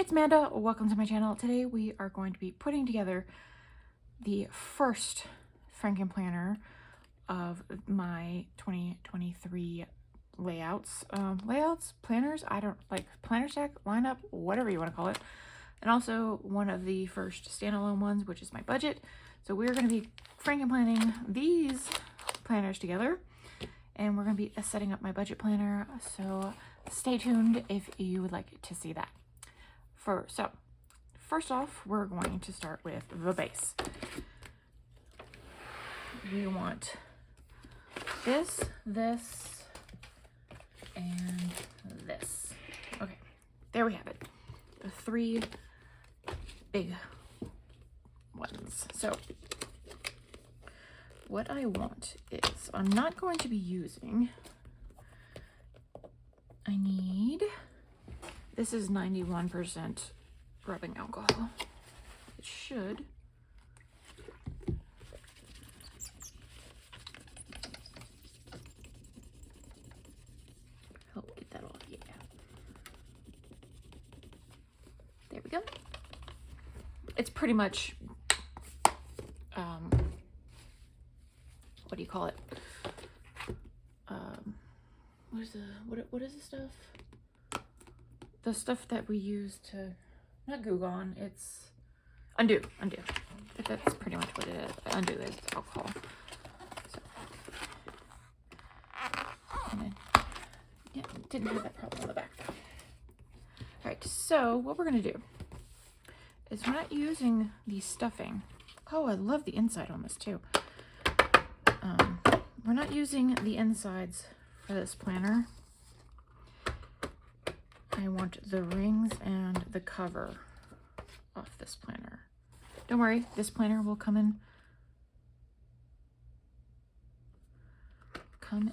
It's Manda. Welcome to my channel. Today we are going to be putting together the first Frankenplanner of my 2023 layouts. Planners, I don't like planner stack, lineup, whatever you want to call it. And also one of the first standalone ones, which is my budget. So we're going to be Frankenplanning these planners together. And we're going to be setting up my budget planner. So stay tuned if you would like to see that. So first off, we're going to start with the base. We want this, and this. Okay, there we have it. The three big ones. So what I want is, I'm not going to be using, this is 91% rubbing alcohol. It should. Help get that off, yeah. There we go. It's pretty much, what do you call it? What is the stuff? The stuff that we use to, not Goo Gone, it's undo. That's pretty much what it is. Undo is alcohol. So, and then, yeah, didn't have that problem on the back though. All right, so what we're gonna do is, we're not using the stuffing. Oh, I love the inside on this too. We're not using the insides for this planner. I want the rings and the cover off this planner. Don't worry, this planner will come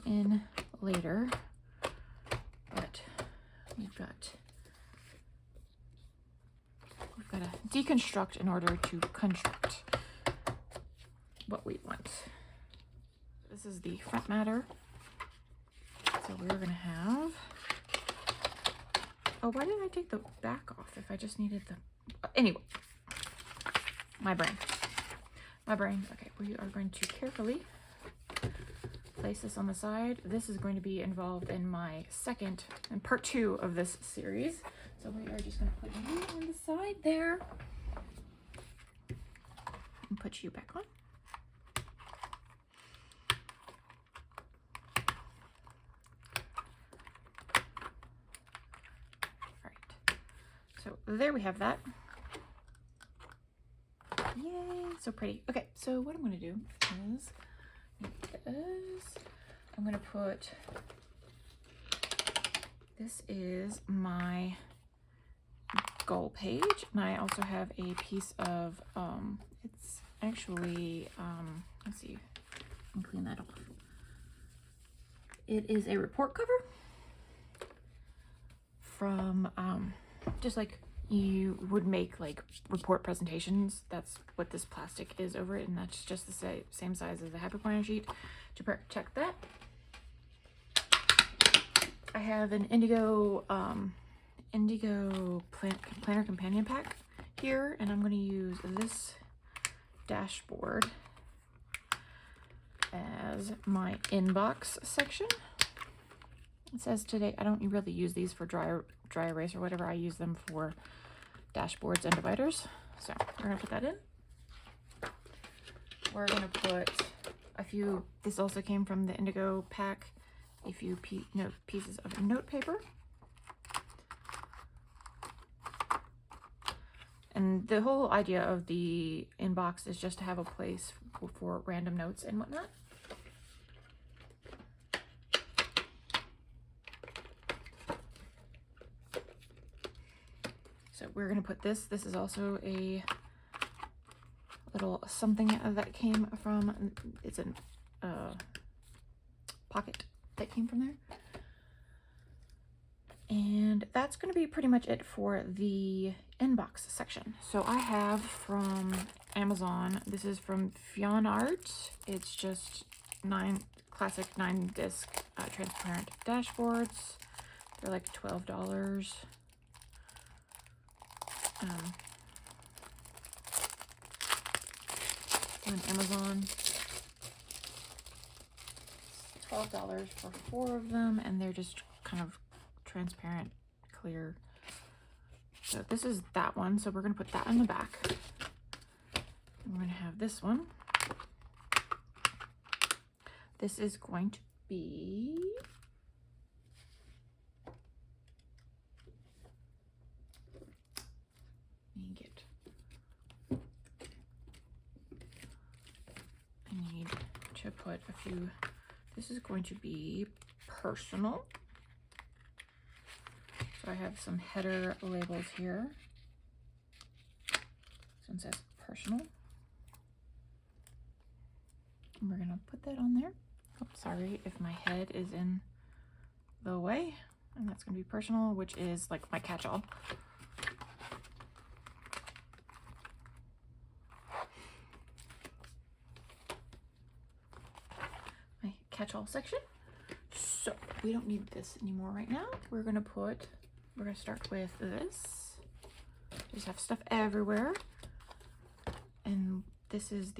in later, but we've got to deconstruct in order to construct what we want. This is the front matter. So we're gonna have, oh, why didn't I take the back off if I just needed the, anyway, my brain. Okay, we are going to carefully place this on the side. This is going to be involved in my second and part 2 of this series. So we are just going to put you on the side there and put you back on. So there we have that. Yay, so pretty. Okay, so what I'm going to do is, I'm going to put, this is my goal page, and I also have a piece of, it's actually, let's see, I can clean that off. It is a report cover from, just like you would make like report presentations. That's what this plastic is over it, and that's just the same size as the Happy Planner sheet to protect that. I have an Indigo Planner Companion Pack here, and I'm going to use this dashboard as my inbox section. It says today, I don't really use these for dry erase or whatever. I use them for dashboards and dividers. So we're gonna put that in. We're gonna put a few, this also came from the Indigo pack, a few pieces of note paper. And the whole idea of the inbox is just to have a place for random notes and whatnot. So we're going to put this. This is also a little something that came from, it's a pocket that came from there. And that's going to be pretty much it for the inbox section. So I have from Amazon, this is from Fionn Art. It's just classic 9-disc transparent dashboards. They're like $12. on Amazon. $12 for 4 of them, and they're just kind of transparent, clear. So this is that one, so we're going to put that in the back. We're going to have this one. This is going to be I need to put a few. This is going to be personal. So I have some header labels here. This one says personal. And we're gonna put that on there. Oh, sorry if my head is in the way. And that's gonna be personal, which is like my catch-all. My catch-all section. So we don't need this anymore right now. We're gonna start with this. Just have stuff everywhere. And this is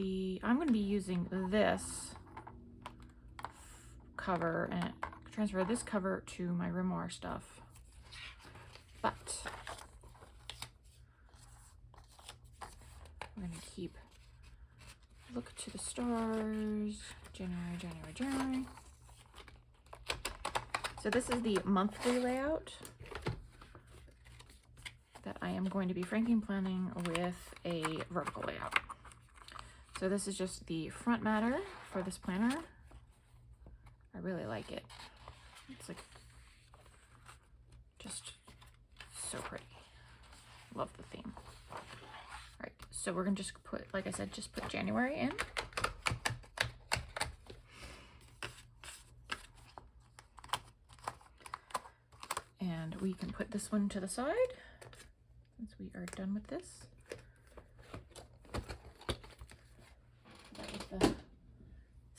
I'm gonna be using this cover and transfer this cover to my grimoire stuff. But we're gonna keep Look to the Stars, January, January, January. So this is the monthly layout that I am going to be Frankenplanning with a vertical layout. So this is just the front matter for this planner. I really like it. It's like just so pretty. Love the theme. All right, so we're gonna just put, like I said, just put January in. And we can put this one to the side since we are done with this. That was the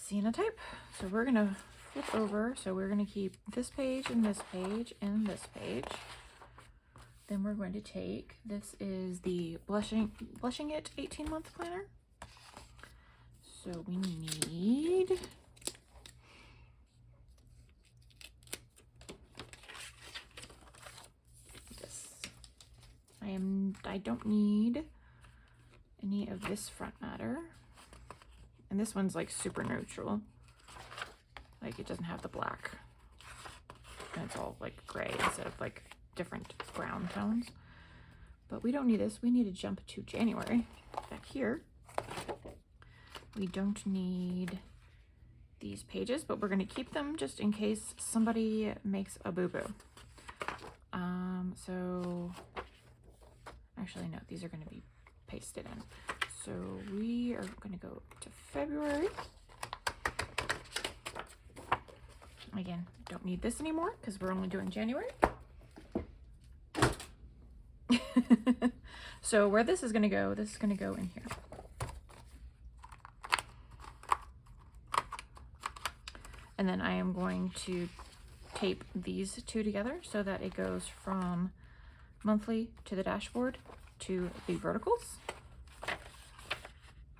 Cyanotype. So we're gonna flip over. So we're gonna keep this page and this page and this page. Then we're going to take, this is the Blushing It 18-month planner. So we need this. I don't need any of this front matter. And this one's like super neutral. Like it doesn't have the black. And it's all like gray instead of like different brown tones. But we don't need this. We need to jump to January. Back here, we don't need these pages, but we're going to keep them just in case somebody makes a boo-boo. So actually no, these are going to be pasted in. So we are going to go to February. Again, don't need this anymore because we're only doing January. So where this is going to go, this is going to go in here. And then I am going to tape these two together so that it goes from monthly to the dashboard to the verticals.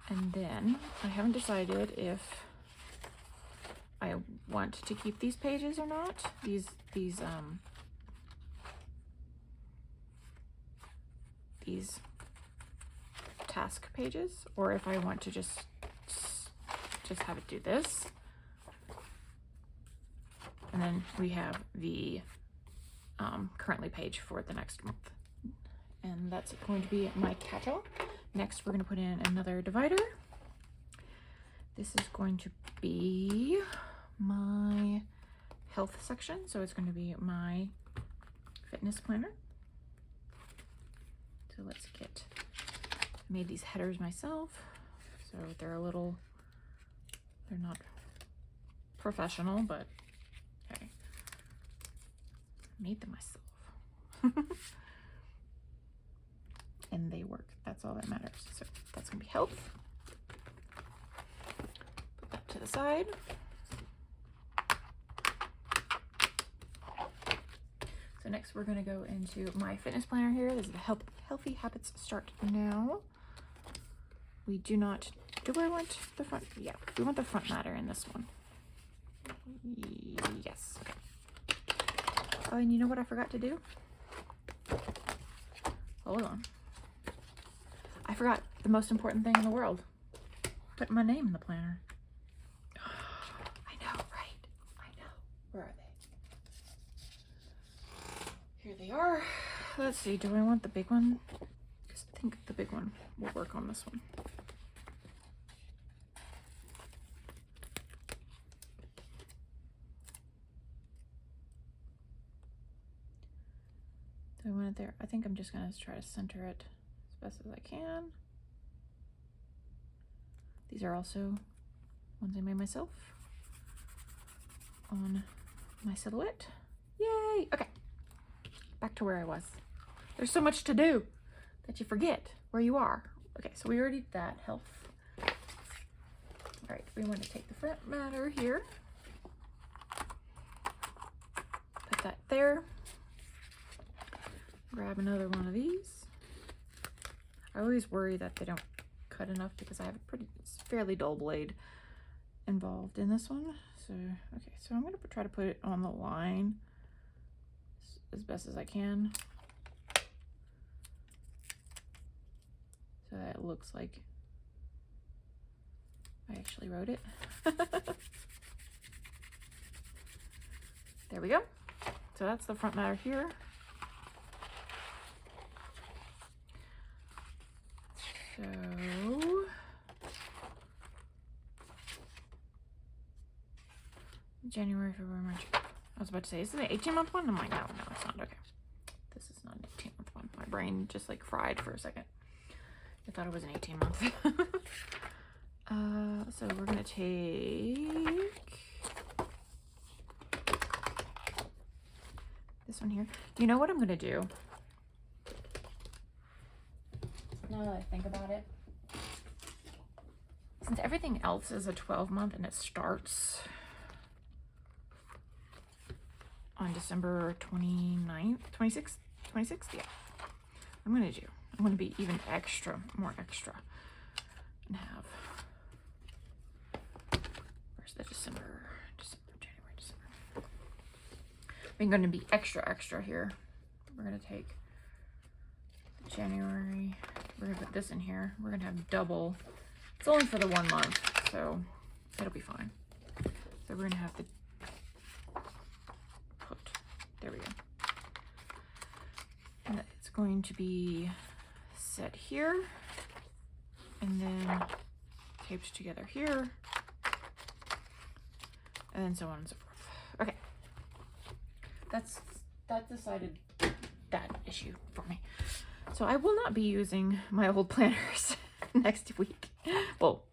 And then I haven't decided if I want to keep these pages or not. These task pages, or if I want to just have it do this. And then we have the currently page for the next month. And that's going to be my catch-all. Next, we're going to put in another divider. This is going to be my health section. So it's going to be my fitness planner. So let's get, I made these headers myself. So they're not professional, but okay. I made them myself. And they work. That's all that matters. So that's gonna be health. Put that to the side. So next we're going to go into my fitness planner here. This is the Healthy Habits Start Now. We do not, do I want the front? Yeah, we want the front matter in this one. Yes, okay. Oh, and you know what I forgot to do? Hold on. I forgot the most important thing in the world. Put my name in the planner. I know, right? I know. Where are they? Here they are. Let's see, do I want the big one? Because I think the big one will work on this one. Do I want it there? I think I'm just going to try to center it as best as I can. These are also ones I made myself on my silhouette. Yay! Okay, back to where I was. There's so much to do that you forget where you are. Okay, so we already did that, health. All right, we want to take the front matter here. Put that there. Grab another one of these. I always worry that they don't cut enough because I have a fairly dull blade involved in this one. So, okay, so I'm going to try to put it on the line as best as I can. So that it looks like I actually wrote it. There we go. So that's the front matter here. So January, February, March. I was about to say, is it an 18-month one? I'm like, no, it's not. Okay. This is not an 18-month one. My brain just like fried for a second. I thought it was an 18-month. So we're going to take this one here. You know what I'm going to do? Now that I think about it, since everything else is a 12-month and it starts on December 29th, 26th, yeah. I'm going to be even more extra and have, where's the December, January, December. I'm going to be extra here. We're going to take January, we're going to put this in here. We're going to have double. It's only for the 1 month, so it'll be fine. So we're going to have the there we go. And it's going to be set here and then taped together here and then so on and so forth. Okay, that decided that issue for me. So I will not be using my old planners next week. Well,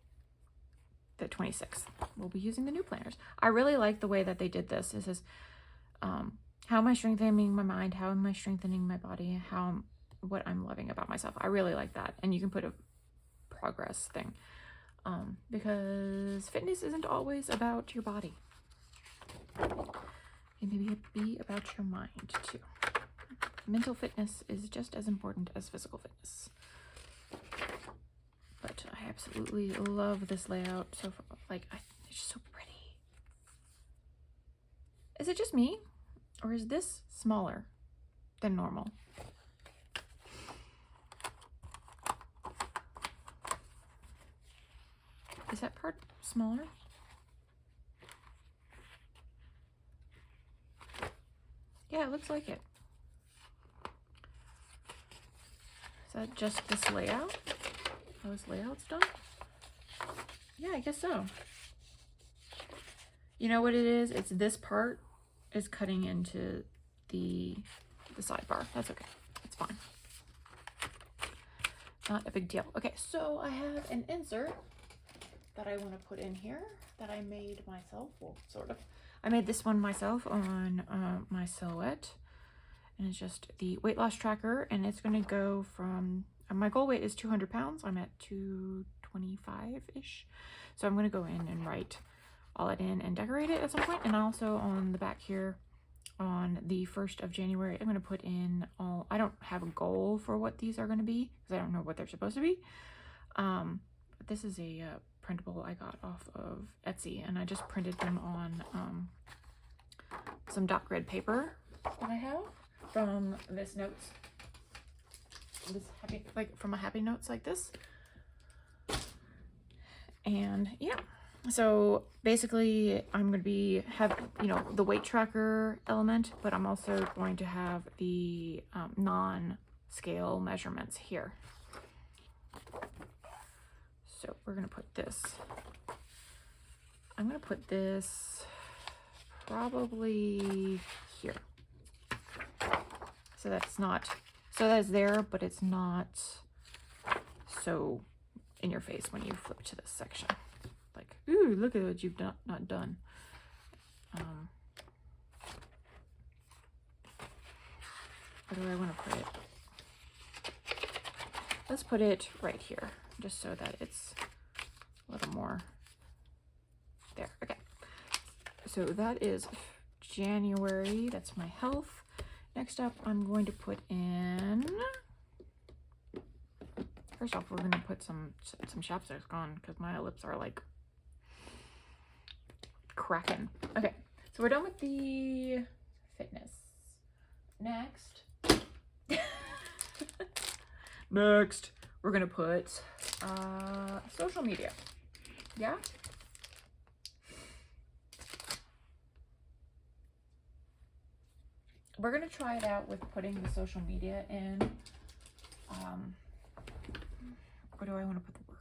the 26th. We'll be using the new planners. I really like the way that they did this. It says, how am I strengthening my mind? How am I strengthening my body? What I'm loving about myself. I really like that. And you can put a progress thing. Because fitness isn't always about your body. It may be about your mind too. Mental fitness is just as important as physical fitness. But I absolutely love this layout. So like, it's just so pretty. Is it just me? Or is this smaller than normal? Is that part smaller? Yeah, it looks like it. Is that just this layout? How this layout's done? Yeah, I guess so. You know what it is? It's this part is cutting into the sidebar. That's okay. It's fine. Not a big deal. Okay, so I have an insert that I want to put in here that I made myself. Well, sort of. I made this one myself on my silhouette. And it's just the weight loss tracker. And it's going to go from, my goal weight is 200 pounds. I'm at 225-ish. So I'm going to go in and write all it in and decorate it at some point. And also on the back here, on the 1st of January, I'm going to put in all, I don't have a goal for what these are going to be because I don't know what they're supposed to be. But this is a printable I got off of Etsy, and I just printed them on some dot grid paper that I have from this notes, this happy, like from a Happy Notes like this. And yeah, so basically I'm going to have, you know, the weight tracker element, but I'm also going to have the non-scale measurements here. So we're going to put this, I'm going to put this probably here. So that's not, so that's there, but it's not so in your face when you flip to this section. Like, ooh, look at what you've not done. Where do I want to put it? Let's put it right here, just so that it's a little more there. Okay. So that is January. That's my health. Next up, I'm going to put in, first off, we're going to put some chapstick on because my lips are like cracking. Okay, so we're done with the fitness. Next, next, we're going to put social media. Yeah? We're going to try it out with putting the social media in. Where do I want to put the work?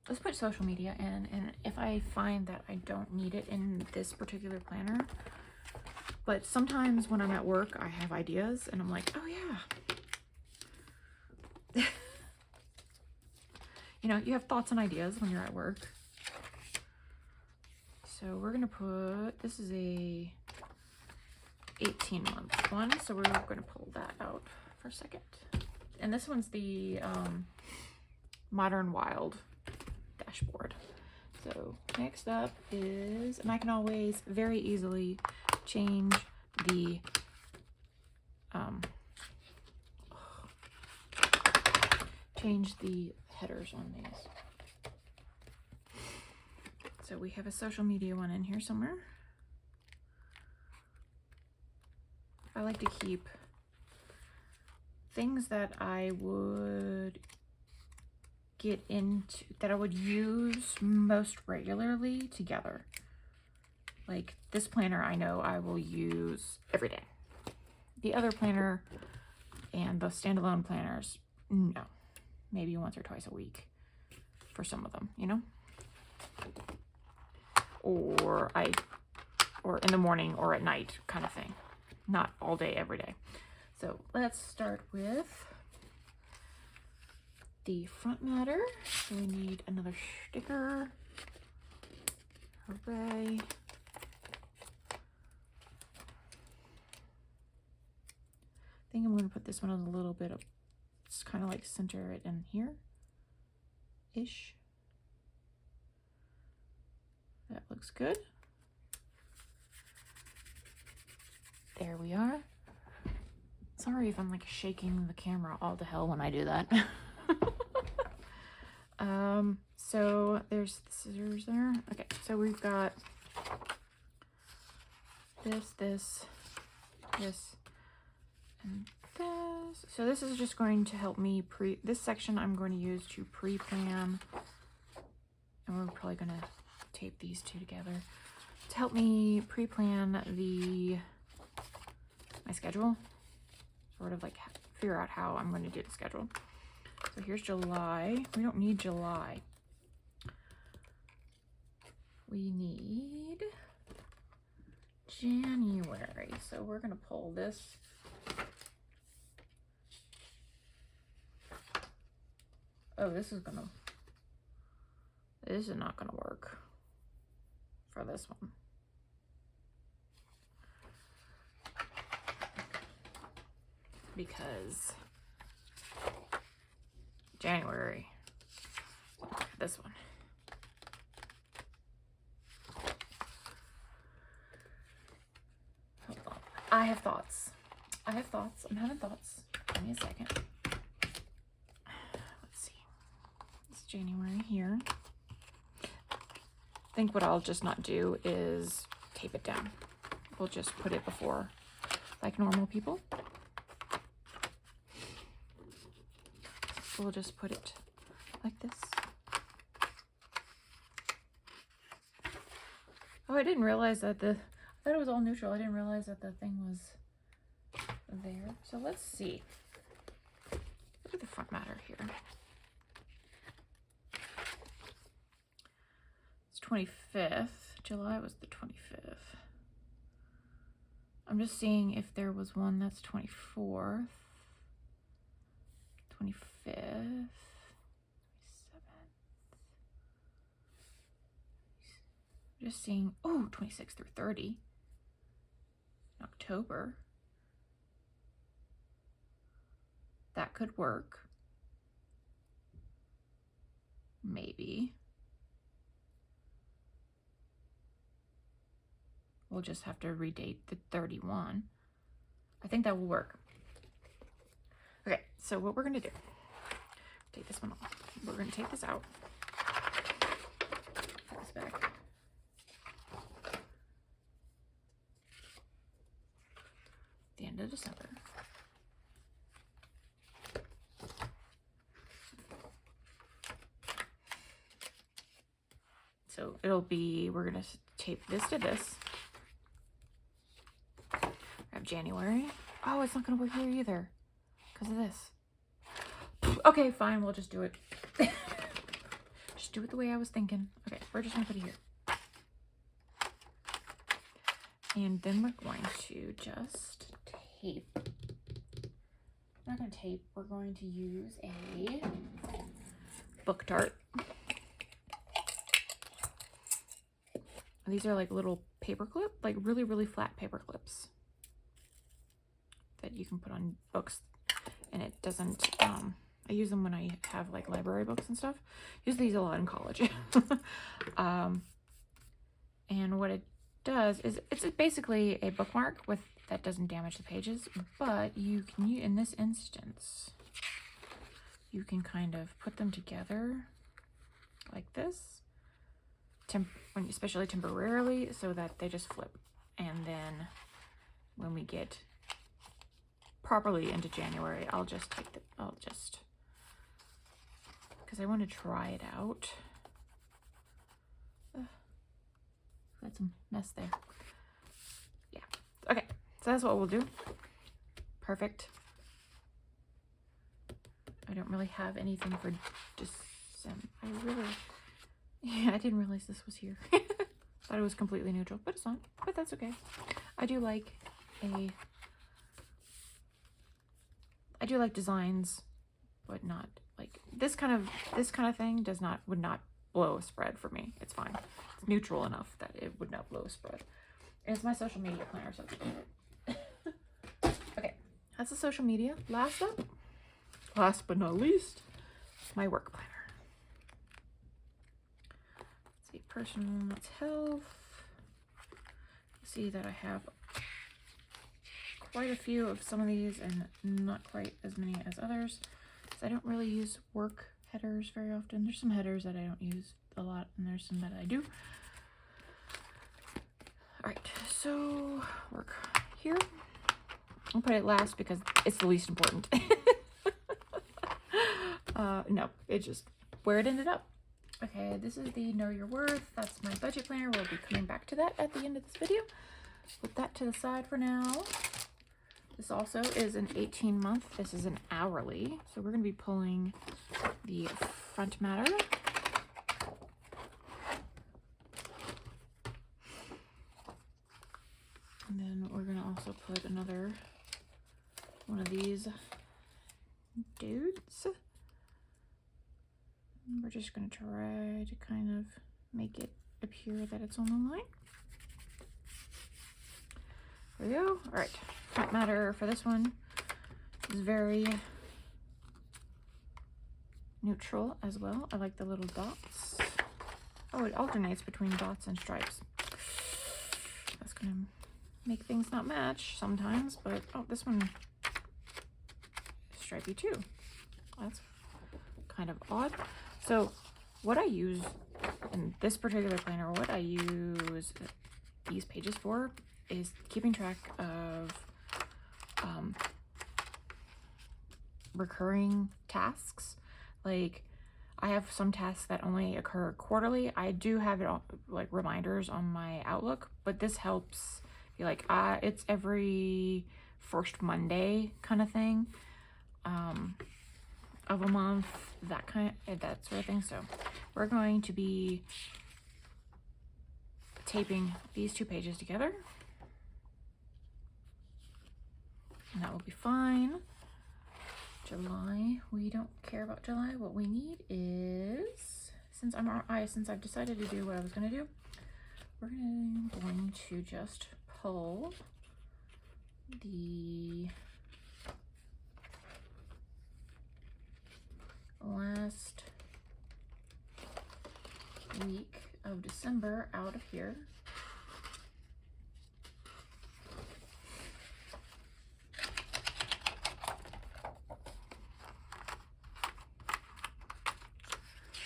Let's put social media in, and if I find that I don't need it in this particular planner, but sometimes when I'm at work, I have ideas, and I'm like, oh yeah. You know, you have thoughts and ideas when you're at work. So we're going to put, this is a 18-month one, so we're going to pull that out for a second. And this one's the Modern Wild dashboard. So next up is, and I can always very easily change the headers on these. So we have a social media one in here somewhere. I like to keep things that I would get into, that I would use most regularly together. Like this planner, I know I will use every day. The other planner and the standalone planners, no, maybe once or twice a week for some of them, you know? Or in the morning or at night kind of thing. Not all day, every day. So let's start with the front matter. So we need another sticker. Hooray. I think I'm going to put this one a little bit of, it's kind of like center it in here-ish. That looks good. There we are. Sorry if I'm like shaking the camera all to hell when I do that. So there's the scissors there. Okay, so we've got this, and this. So this is just going to help me this section I'm going to use to pre-plan, and we're probably going to tape these two together to help me pre-plan my schedule, sort of like figure out how I'm going to do the schedule. So here's July. We don't need July. We need January. So we're going to pull this. Oh, this is not going to work for this one. Because January, this one. I have thoughts. I'm having thoughts. Give me a second. Let's see. It's January here. I think what I'll just not do is tape it down. We'll just put it before, like normal people. We'll just put it like this. Oh, I didn't realize that I thought it was all neutral. I didn't realize that the thing was there. So let's see. Look at the front matter here. It's 25th. July was the 25th. I'm just seeing if there was one that's 24th, 25th, 27th. Just seeing, oh, 26 through 30 in October. That could work. Maybe. We'll just have to redate the 31. I think that will work. Okay, so what we're gonna do, take this one off. We're gonna take this out. Put this back. The end of December. So it'll be, we're gonna tape this to this. I have January. Oh, it's not gonna work here either because of this. Okay, fine, we'll just do it. Just do it the way I was thinking. Okay, we're just gonna put it here. And then we're going to just tape. We're not gonna tape, we're going to use a book dart. These are like little paper clip, like really, really flat paper clips that you can put on books, and it doesn't, I use them when I have like library books and stuff. Use these a lot in college. And what it does is it's basically a bookmark with that doesn't damage the pages, but you can, in this instance, you can kind of put them together like this. Especially temporarily, so that they just flip, and then when we get properly into January, I'll just because I want to try it out. Got some mess there. Yeah. Okay, so that's what we'll do. Perfect. I don't really have anything for December. Yeah, I didn't realize this was here. Thought it was completely neutral, but it's not. But that's okay. I do like designs, but not like this kind of thing would not blow a spread for me. It's fine. It's neutral enough that it would not blow a spread. And it's my social media planner, so it's okay. Okay, that's the social media. Last but not least, my work planner. Personal, that's health. See that I have quite a few of some of these and not quite as many as others. So I don't really use work headers very often. There's some headers that I don't use a lot, and there's some that I do. All right, so work here. I'll put it last because it's the least important. No, it's just where it ended up. Okay, this is the Know Your Worth. That's my budget planner. We'll be coming back to that at the end of this video. Put that to the side for now. This also is an 18-month. This is an hourly. So we're going to be pulling the front matter. And then we're going to also put another one of these dudes. We're just going to try to kind of make it appear that it's on the line. There we go. All right, front matter for this one is very neutral as well. I like the little dots. Oh, it alternates between dots and stripes. That's going to make things not match sometimes, but oh, this one is stripy too. That's kind of odd. So what I use in this particular planner, what I use these pages for is keeping track of recurring tasks. Like I have some tasks that only occur quarterly. I do have it all, like reminders on my Outlook, but this helps be like, it's every first Monday kind of thing of a month, that sort of thing. So we're going to be taping these two pages together, and that will be fine. July, we don't care about July. What we need is, since I've decided to do what I was going to do, we're going to just pull the last week of December out of here.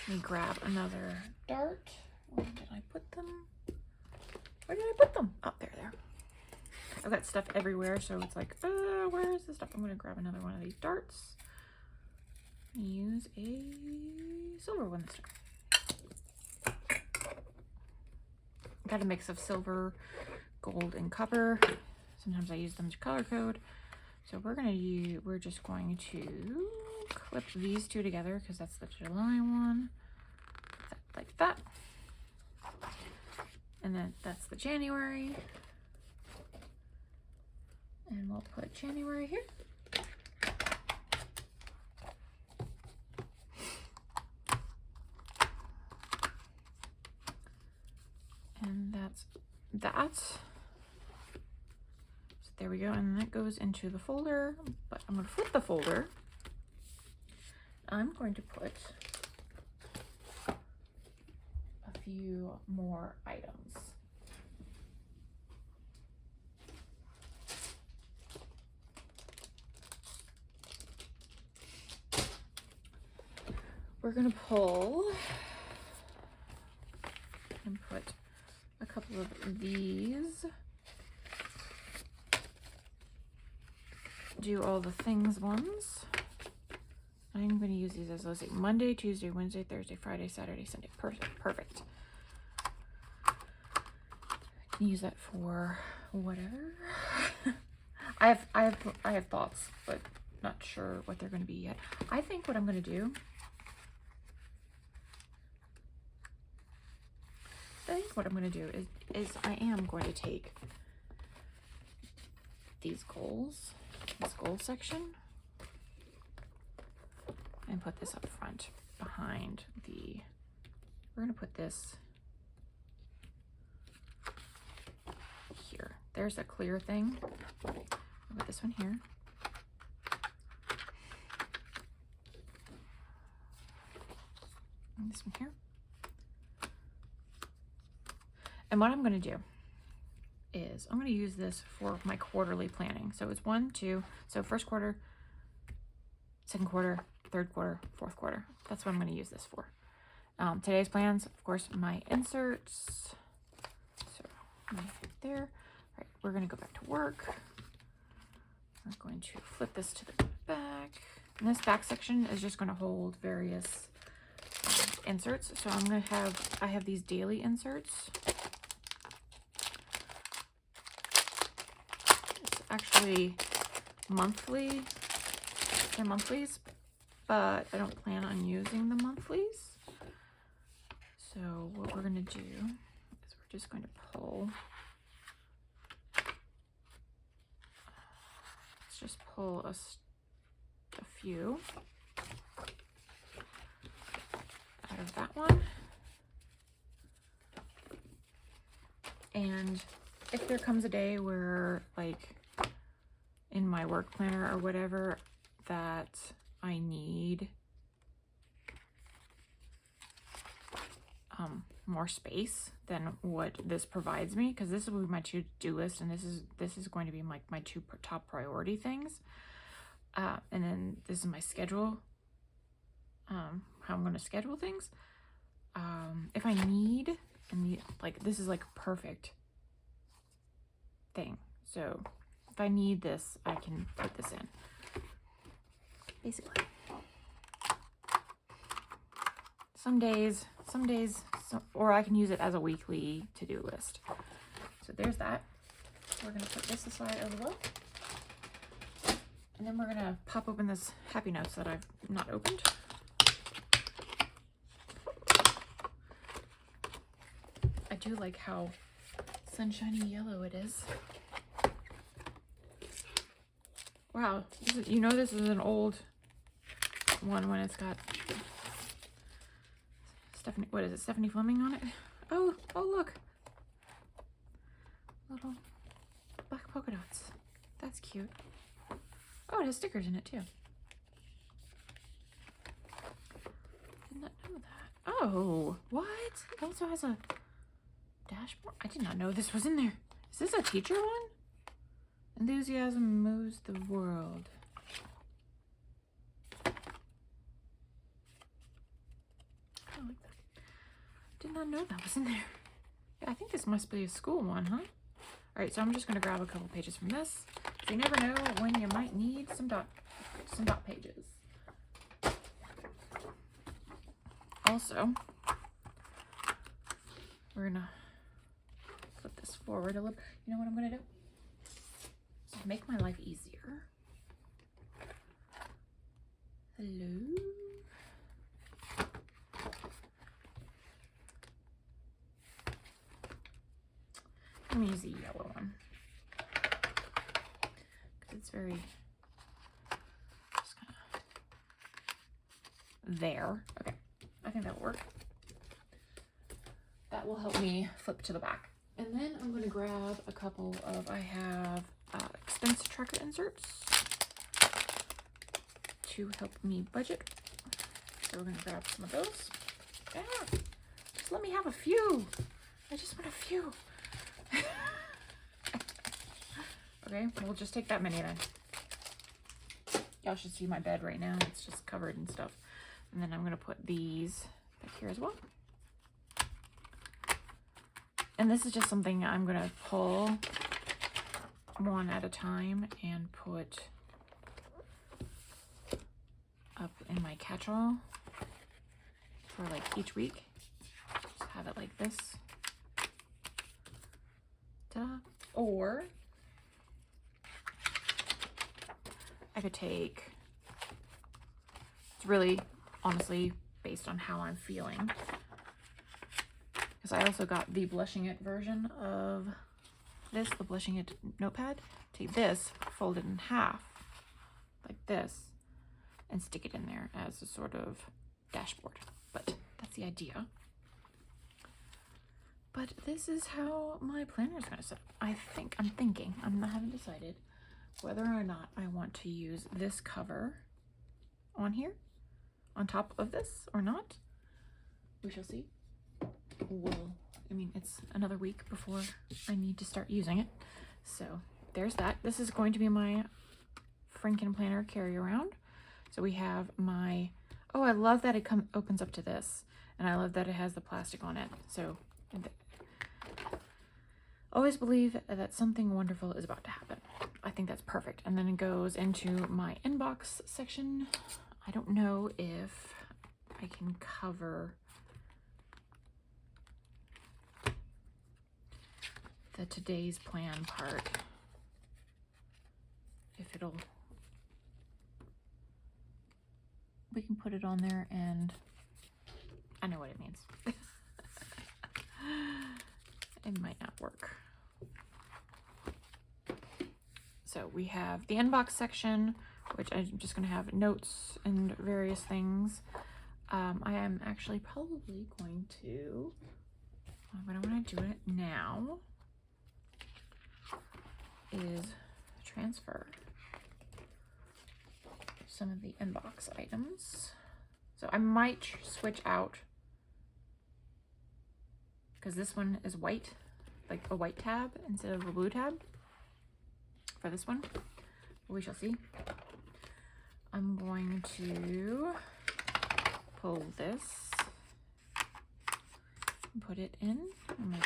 Let me grab another dart. Where did I put them? Where did I put them? Oh, there. I've got stuff everywhere, so it's like, where is the stuff? I'm gonna grab another one of these darts. Use a silver one this time. Got a mix of silver, gold, and copper. Sometimes I use them to color code. So we're just going to clip these two together because that's the July one. Like that. And then that's the January. And we'll put January here. And that's that. So there we go. And that goes into the folder. But I'm going to flip the folder. I'm going to put a few more items. We're going to pull and put a couple of these. Do all the things ones. I'm going to use these as, let's see, Monday, Tuesday, Wednesday, Thursday, Friday, Saturday, Sunday. Perfect. I can use that for whatever. I have thoughts, but not sure what they're going to be yet. I think what I'm going to do, is I am going to take these goals, this goal section, and put this up front behind we're going to put this here. There's a clear thing. I'll put this one here. And this one here. And what I'm going to do is I'm going to use this for my quarterly planning. So it's 1, 2, so first quarter, second quarter, third quarter, fourth quarter. That's what I'm going to use this for. Today's plans, of course, my inserts. So right there. All right, we're going to go back to work. We're going to flip this to the back. And this back section is just going to hold various inserts. So I have these daily inserts. It's actually monthly. They're monthlies, but I don't plan on using the monthlies. So what we're going to do is we're just going to pull. Let's just pull a few out of that one. And if there comes a day where, like, in my work planner or whatever, that I need more space than what this provides me, because this will be my to-do list, and this is going to be like my two top priority things. And then this is my schedule, how I'm going to schedule things. If I need, and like this is like a perfect thing. So if I need this, I can put this in. Basically. Some days, or I can use it as a weekly to-do list. So there's that. We're going to put this aside as well. And then we're going to pop open this Happy Notes that I've not opened. I do like how sunshiny yellow it is. Wow, this is an old one when it's got Stephanie, what is it, Stephanie Fleming on it? Oh, look. Little black polka dots. That's cute. Oh, it has stickers in it too. Did not know that. Oh, what? It also has a dashboard. I did not know this was in there. Is this a teacher one? Enthusiasm moves the world. I like that. Did not know that was in there. Yeah, I think this must be a school one, huh? All right, so I'm just gonna grab a couple pages from this. So you never know when you might need some dot pages. Also, we're gonna flip this forward a little. You know what I'm gonna do? So make my life easier. Hello. I'm gonna use the yellow one because it's very just kind of there. Okay, I think that'll work. That will help me flip to the back. And then I'm going to grab a couple of, I have expense tracker inserts to help me budget. So we're going to grab some of those. Yeah, just let me have a few. I just want a few. Okay, we'll just take that many then. Y'all should see my bed right now. It's just covered in stuff. And then I'm going to put these back here as well. And this is just something I'm going to pull one at a time and put up in my catch-all for like each week. Just have it like this. Ta-da. Or I could take, it's really honestly based on how I'm feeling. Because I also got the Blushing It version of this, the Blushing It notepad. Take this, fold it in half, like this, and stick it in there as a sort of dashboard. But that's the idea. But this is how my planner is going to set up. I haven't decided whether or not I want to use this cover on here, on top of this or not. We shall see. It's another week before I need to start using it. So there's that. This is going to be my Frankenplanner carry around. So we have my, oh, I love that it opens up to this. And I love that it has the plastic on it. So always believe that something wonderful is about to happen. I think that's perfect. And then it goes into my inbox section. I don't know if I can cover the today's plan part. If we can put it on there, and I know what it means. It might not work. So we have the inbox section, which I'm just going to have notes and various things. I am actually probably going to, but I want to do it now, is transfer some of the inbox items. So I might switch out because this one is white, like a white tab instead of a blue tab for this one. We shall see. I'm going to pull this and put it in. Maybe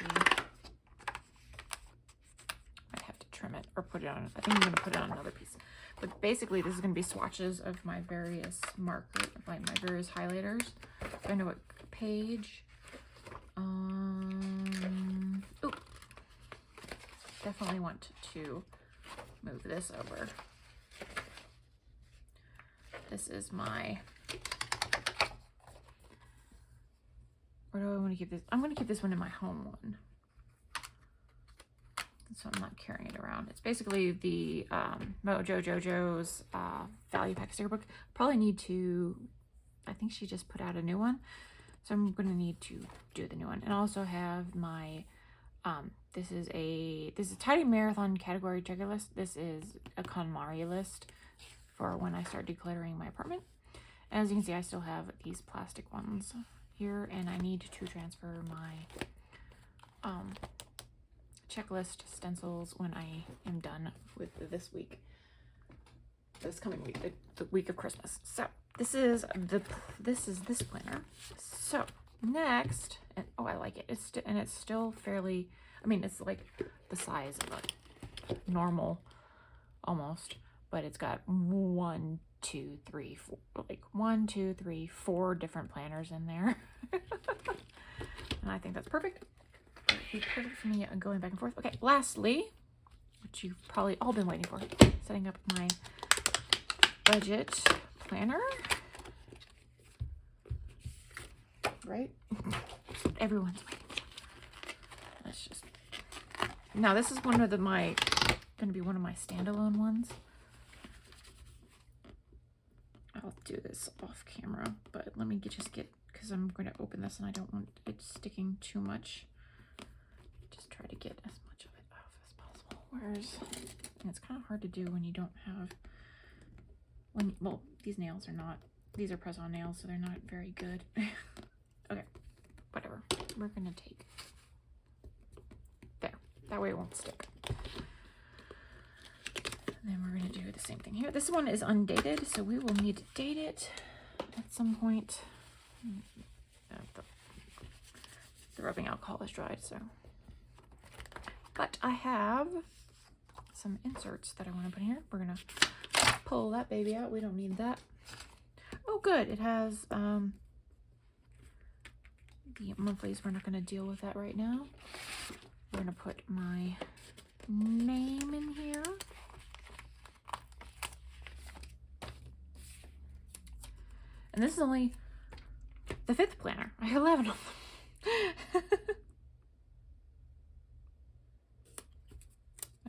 I have to trim it or put it on. I think I'm going to put it on another piece. But basically, this is going to be swatches of my various markers, like my various highlighters. So I know what page. Ooh, definitely want to move this over. This is my, where do I want to keep this? I'm going to keep this one in my home one, so I'm not carrying it around. It's basically the Mojo Jojo's value pack sticker book. Probably need to, I think she just put out a new one, so I'm going to need to do the new one. And I also have my this is a Tidy Marathon category checklist. This is a KonMari list for when I start decluttering my apartment. And as you can see, I still have these plastic ones here, and I need to transfer my checklist stencils when I am done with this week, this coming week, the week of Christmas. So this is this planner. So next, and oh, I like it. It's still fairly, I mean, it's like the size of a normal almost, but it's got 1, 2, 3, 4, like 1, 2, 3, 4 different planners in there. And I think that's perfect. It'd be perfect for me going back and forth. Okay, lastly, which you've probably all been waiting for, setting up my budget planner. Right? Everyone's waiting for. Let's just, now this is one of going to be one of my standalone ones. I'll do this off camera, but let me just get, because I'm going to open this and I don't want it sticking too much. Just try to get as much of it off as possible. Whereas, and it's kind of hard to do when you don't have, well, these nails are not, these are press-on nails, so they're not very good. Okay, whatever. We're going to take, there. That way it won't stick. And then we're going to do the same thing here. This one is undated, so we will need to date it at some point. The rubbing alcohol is dried, so. But I have some inserts that I want to put in here. We're going to pull that baby out. We don't need that. Oh, good. It has the monthlies. We're not going to deal with that right now. We're going to put my name in here. And this is only the 5th planner. I have 11 of them.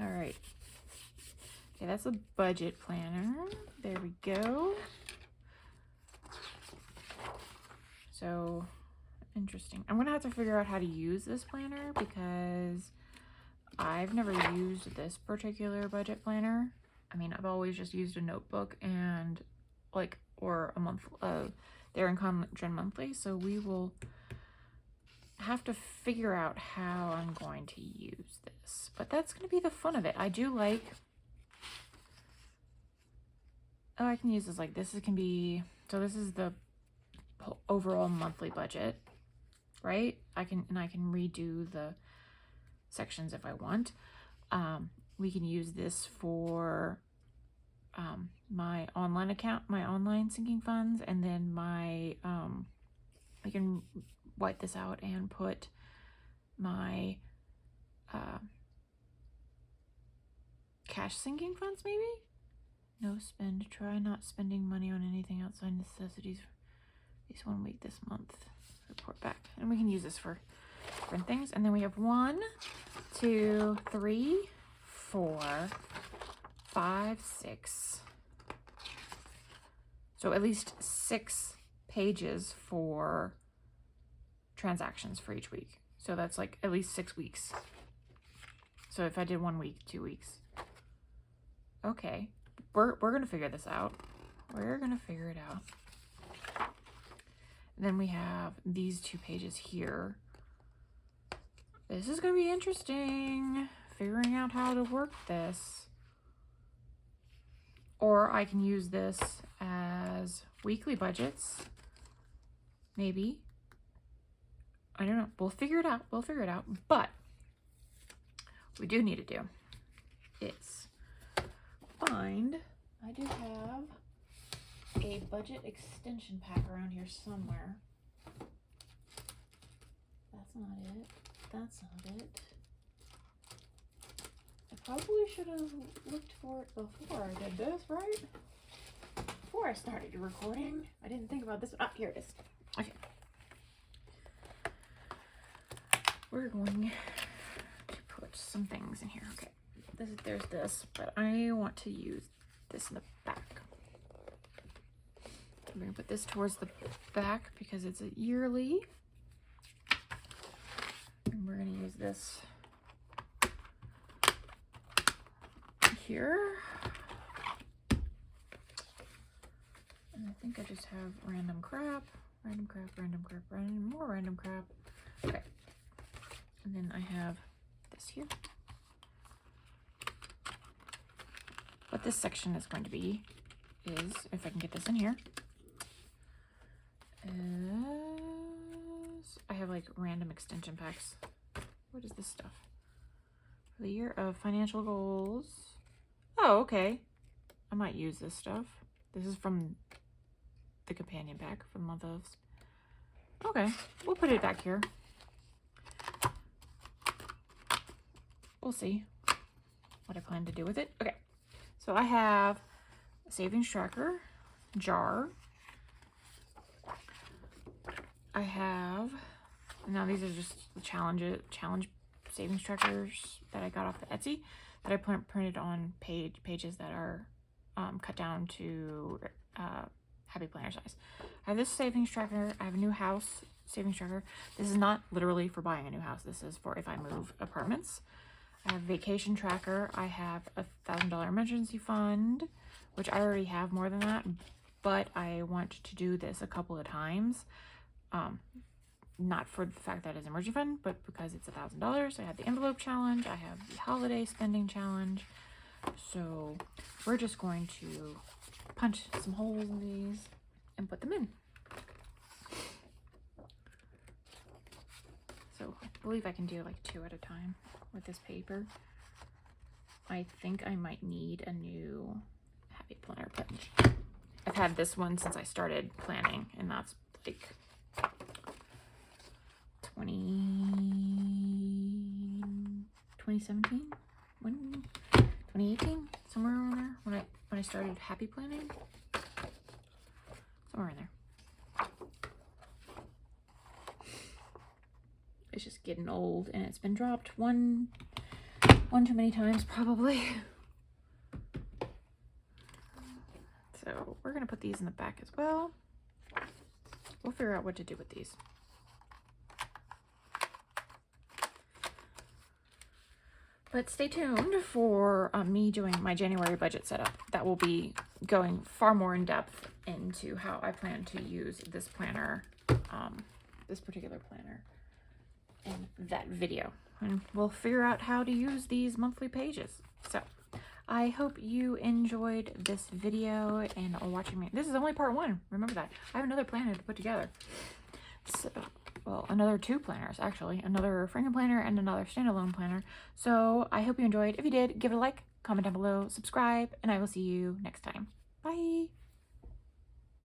All right. Okay, that's a budget planner. There we go. So, interesting. I'm going to have to figure out how to use this planner because I've never used this particular budget planner. I mean, I've always just used a notebook and like, or a month, they're in Congen monthly, so we will have to figure out how I'm going to use this. But that's going to be the fun of it. I do like, oh, I can use this like this. It can be, so this is the overall monthly budget, right? I can redo the sections if I want. We can use this for my online account, my online sinking funds, and then my I can wipe this out and put my cash sinking funds, maybe. No spend. Try not spending money on anything outside necessities at least 1 week this month. Report back. And we can use this for different things. And then we have 1, 2, 3, 4, 5, 6. So at least 6 pages for transactions for each week. So that's like at least 6 weeks. So if I did 1 week, 2 weeks. Okay. We're going to figure this out. We're going to figure it out. Then we have these 2 pages here. This is going to be interesting, figuring out how to work this. Or I can use this as weekly budgets. Maybe. I don't know. We'll figure it out. We'll figure it out. But we do need to do is find, I do have a budget extension pack around here somewhere. That's not it. That's not it. I probably should have looked for it before I did this, right? Before I started recording. I didn't think about this. Ah, here it is. Okay. We're going to put some things in here. Okay. There's this, but I want to use this in the back. I'm going to put this towards the back because it's a yearly. And we're going to use this here. And I think I just have random crap, random crap, random crap, random, more random crap. Okay. And then I have this here. What this section is going to be is, if I can get this in here, is I have like random extension packs. What is this stuff? For the year of financial goals. Oh, okay. I might use this stuff. This is from the companion pack for the month of. Okay, we'll put it back here. We'll see what I plan to do with it. Okay, so I have a savings tracker jar. I have, now these are just the challenge savings trackers that I got off the Etsy that I printed on pages that are cut down to Happy Planner size. I have this savings tracker. I have a new house savings tracker. This is not literally for buying a new house. This is for if I move apartments. I have vacation tracker. I have a $1,000 emergency fund, which I already have more than that, but I want to do this a couple of times. Not for the fact that it's an emergency fund, but because it's $1,000. I have the envelope challenge. I have the holiday spending challenge. So we're just going to punch some holes in these and put them in. So I believe I can do like 2 at a time with this paper. I think I might need a new Happy Planner punch. I've had this one since I started planning, and that's like 2017, 2018, somewhere around there, when I started happy planning, somewhere in there. It's just getting old, and it's been dropped one too many times probably. So we're gonna put these in the back as well. We'll figure out what to do with these. But stay tuned for me doing my January budget setup. That will be going far more in depth into how I plan to use this planner, this particular planner, in that video. And we'll figure out how to use these monthly pages. So I hope you enjoyed this video and are watching me. This is only part 1. Remember that. I have another planner to put together. So, well, another 2 planners, actually. Another Frankenplanner and another standalone planner. So I hope you enjoyed. If you did, give it a like, comment down below, subscribe, and I will see you next time. Bye!